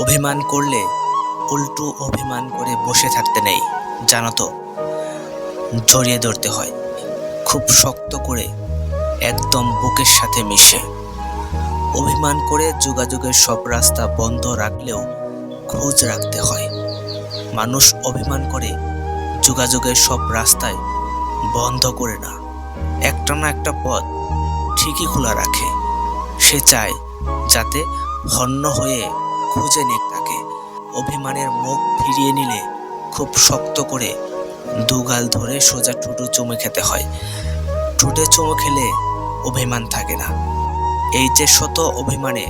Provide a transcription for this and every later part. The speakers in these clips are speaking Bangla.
অভিমান করলে উল্টো অভিমান করে বসে থাকতে নেই, জানো তো, জড়িয়ে ধরতে হয় খুব শক্ত করে, একদম বুকের সাথে মিশে। অভিমান করে যোগাযোগের সব রাস্তা বন্ধ রাখলেও খোঁজ রাখতে হয়। মানুষ অভিমান করে যোগাযোগের সব রাস্তায় বন্ধ করে না, একটা না একটা পথ ঠিকই খোলা রাখে। সে চায় যাতে হন্য হয়ে খুঁজে নিক তাকে। অভিমানের মুখ ফিরিয়ে নিলে খুব শক্ত করে দুগাল ধরে সোজা ঠুটো চুমে খেতে হয়। ঠোঁটে চুমো খেলে অভিমান থাকে না। এই যে শত অভিমানে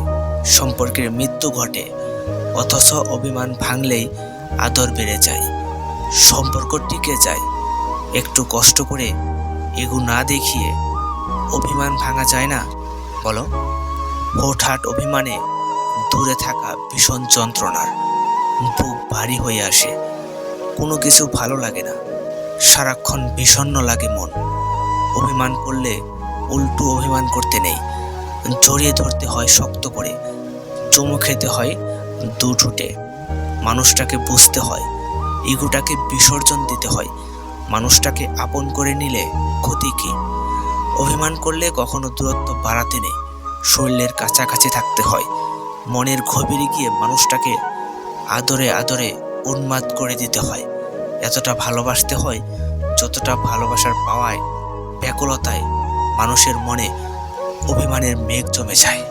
সম্পর্কের মৃত্যু ঘটে, অথচ অভিমান ভাঙলেই আদর বেড়ে যায়, সম্পর্ক টিকে যায়। একটু কষ্ট করে এগু না দেখিয়ে অভিমান ভাঙা যায় না, বলো? হুটহাট অভিমানে দূরে থাকা ভীষণ যন্ত্রণার, বুক ভারী হয়ে আসে, কোনো কিছু ভালো লাগে না, সারাক্ষণ বিষণ্ণ লাগে মন। অভিমান করলে উল্টো অভিমান করতে নেই, জড়িয়ে ধরতে হয় শক্ত করে, চুমু খেতে হয় দু ঠোঁটে। মানুষটাকে বুঝতে হয়, ইগোটাকে বিসর্জন দিতে হয়। মানুষটাকে আপন করে নিলে ক্ষতি কি? অভিমান করলে কখনো দূরত্ব বাড়াতে নেই, শরীরের কাছাকাছি থাকতে হয়। মনের গভীরে গিয়ে মানুষটাকে আদরে আদরে উন্মাদ করে দিতে হয়। এতটা ভালোবাসতে হয় যতটা ভালোবাসার পাওয়ায় ব্যাকুলতায় মানুষের মনে অভিমানের মেঘ জমে যায়।